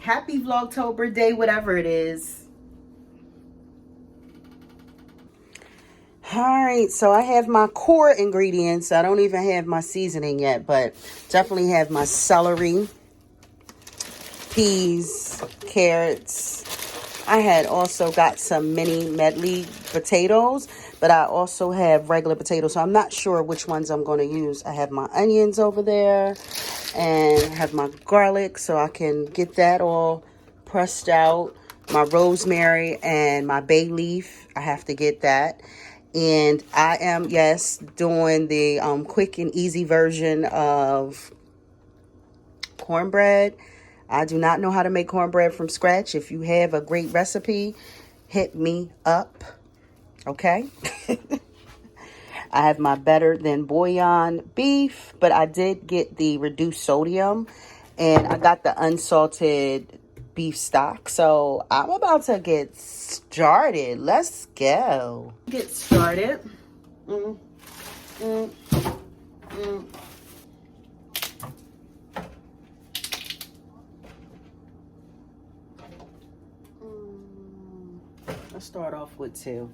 Happy Vlogtober day, whatever it is. All right, so I have my core ingredients. I don't even have my seasoning yet, but definitely have my celery, peas, carrots. I had also got some mini medley potatoes, but I also have regular potatoes, so I'm not sure which ones I'm going to use. I have my onions over there and have my garlic, so I can get that all pressed out. My rosemary and my bay leaf, I have to get that. And I am, yes, doing the quick and easy version of cornbread. I do not know how to make cornbread from scratch. If you have a great recipe, hit me up. Okay. I have my better than bouillon beef, but I did get the reduced sodium and I got the unsalted beef stock. So I'm about to get started. Let's go. Get started. Let's start off with 2.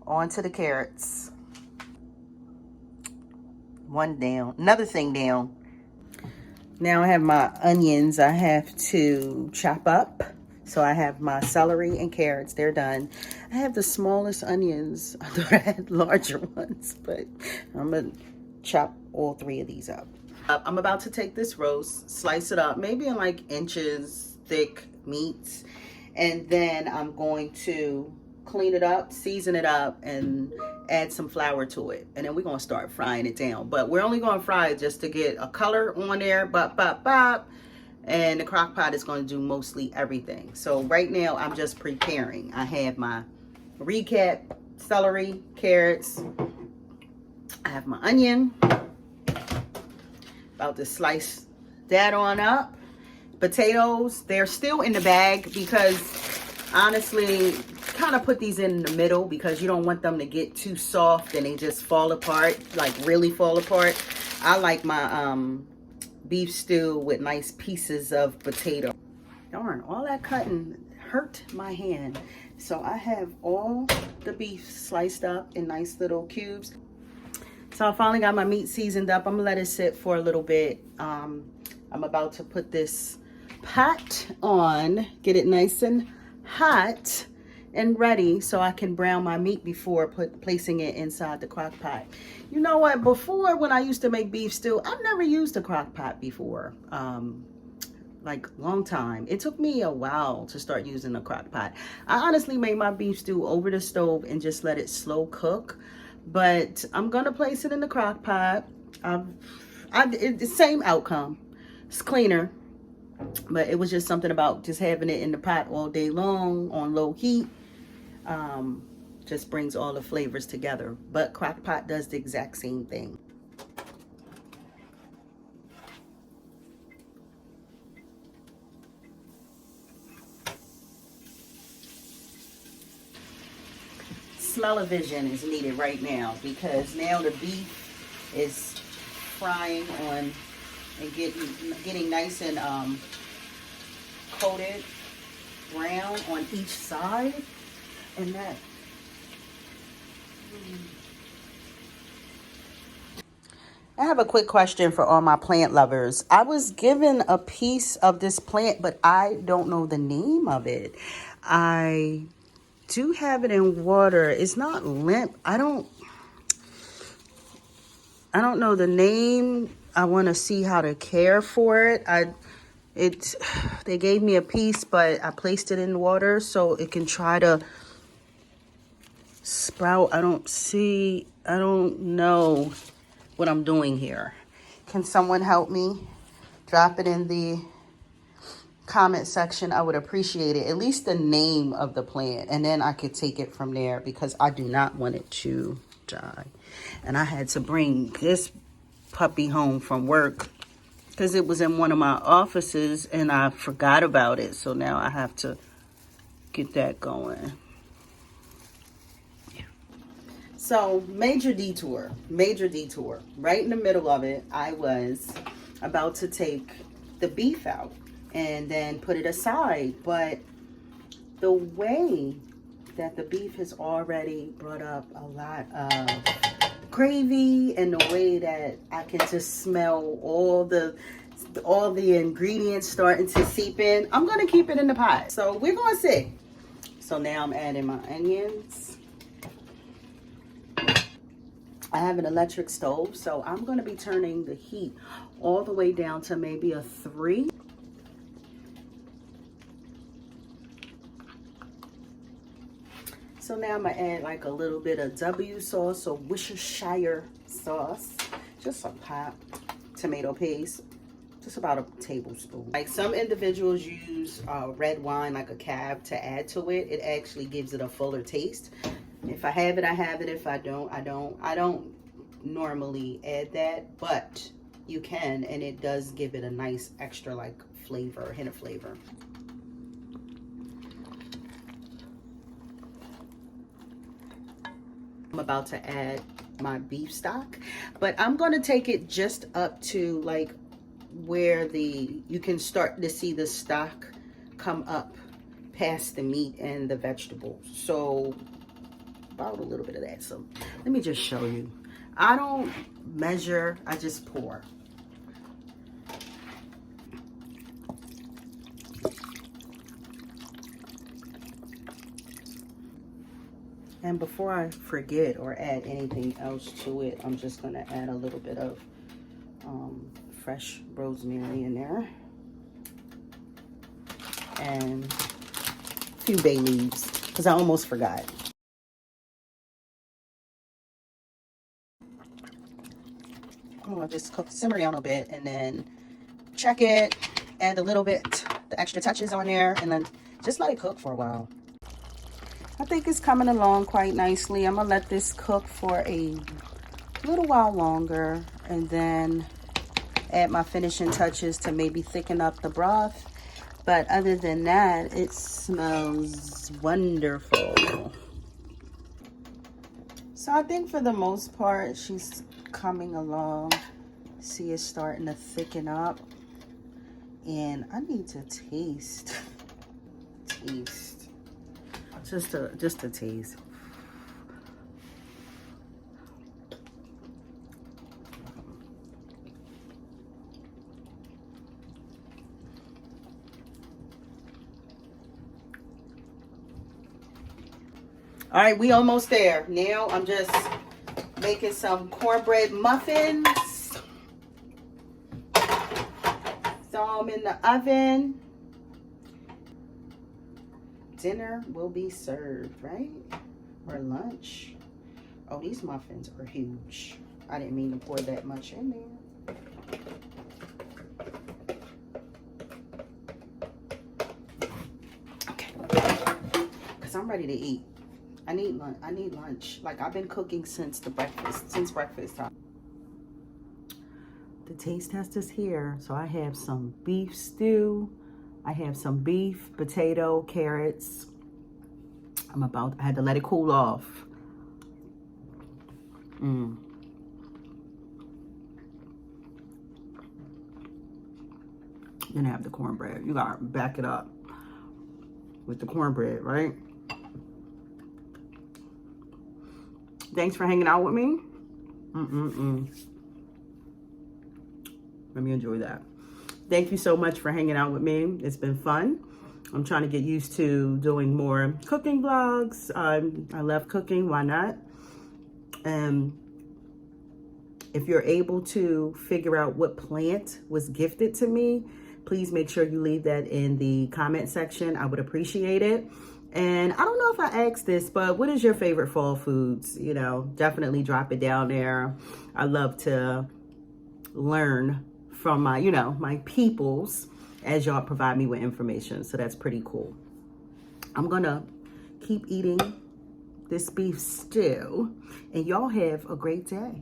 On to the carrots. 1 down. Another thing down. Now I have my onions I have to chop up. So I have my celery and carrots. They're done. I have the smallest onions. I thought I had larger ones, but I'm going to chop all 3 of these up. I'm about to take this roast, slice it up, maybe in like inches thick meats. And then I'm going to clean it up, season it up, and add some flour to it. And then we're going to start frying it down. But we're only going to fry it just to get a color on there. Bop, bop, bop. And the crock pot is going to do mostly everything. So right now, I'm just preparing. I have my recap, celery, carrots. I have my onion. About to slice that on up. Potatoes, they're still in the bag because honestly, kind of put these in the middle because you don't want them to get too soft and they just fall apart, like really fall apart. I like my beef stew with nice pieces of potato. Darn, all that cutting hurt my hand. So I have all the beef sliced up in nice little cubes. So I finally got my meat seasoned up. I'm gonna let it sit for a little bit. I'm about to put this pot on, get it nice and hot and ready so I can brown my meat before placing it inside the crock pot. You know what, before when I used to make beef stew, I've never used a crock pot before. Like long time. It took me a while to start using a crock pot. I honestly made my beef stew over the stove and just let it slow cook, but I'm gonna place it in the crock pot. It's the same outcome. It's cleaner, but it was just something about just having it in the pot all day long on low heat. Just brings all the flavors together. But crock pot does the exact same thing. Smell-o-vision is needed right now because now the beef is frying on and getting nice and coated brown on each side, and that I have a quick question for all my plant lovers. I was given a piece of this plant, but I don't know the name of it. I do have it in water. It's not limp. I don't know the name. I want to see how to care for it. They gave me a piece, but I placed it in water so it can try to sprout. I don't know what I'm doing here. Can someone help me? Drop it in the comment section. I would appreciate it. At least the name of the plant, and then I could take it from there because I do not want it to die. And I had to bring this puppy home from work because it was in one of my offices and I forgot about it. So now I have to get that going. Yeah. So major detour. Right in the middle of it, I was about to take the beef out and then put it aside. But the way that the beef has already brought up a lot of gravy, and the way that I can just smell all the ingredients starting to seep in, I'm gonna keep it in the pot. So we're gonna see. So now I'm adding my onions. I have an electric stove, so I'm gonna be turning the heat all the way down to maybe a 3. So now I'm gonna add like a little bit of W sauce or Worcestershire sauce, just a pop, tomato paste, just about a tablespoon. Like some individuals use red wine, like a cab, to add to it. It actually gives it a fuller taste. If I have it, I have it. If I don't, I don't. I don't normally add that, but you can, and it does give it a nice extra like flavor, hint of flavor. I'm about to add my beef stock, but I'm going to take it just up to like where you can start to see the stock come up past the meat and the vegetables. So about a little bit of that. So let me just show you. I don't measure, I just pour. And before I forget or add anything else to it, I'm just going to add a little bit of fresh rosemary in there. And a few bay leaves, because I almost forgot. I'm going to just simmer down a bit and then check it, add a little bit, the extra touches on there, and then just let it cook for a while. I think it's coming along quite nicely. I'm gonna let this cook for a little while longer and then add my finishing touches to maybe thicken up the broth. But other than that, it smells wonderful. So I think for the most part, she's coming along. See, it's starting to thicken up. And I need to taste. Just a taste. All right, we almost there. Now I'm just making some cornbread muffins. Throw them in the oven. Dinner will be served, right? Or lunch. Oh, these muffins are huge. I didn't mean to pour that much in there. Okay. Because I'm ready to eat. I need lunch. Like, I've been cooking since breakfast time. The taste test is here. So I have some beef stew. I have some beef, potato, carrots. I had to let it cool off. Then I have the cornbread. You gotta back it up with the cornbread, right? Thanks for hanging out with me. Let me enjoy that. Thank you so much for hanging out with me. It's been fun. I'm trying to get used to doing more cooking vlogs. I love cooking, why not? And if you're able to figure out what plant was gifted to me, please make sure you leave that in the comment section. I would appreciate it. And I don't know if I asked this, but what is your favorite fall foods? You know, definitely drop it down there. I love to learn from my, my peoples as y'all provide me with information. So that's pretty cool. I'm gonna keep eating this beef stew and y'all have a great day.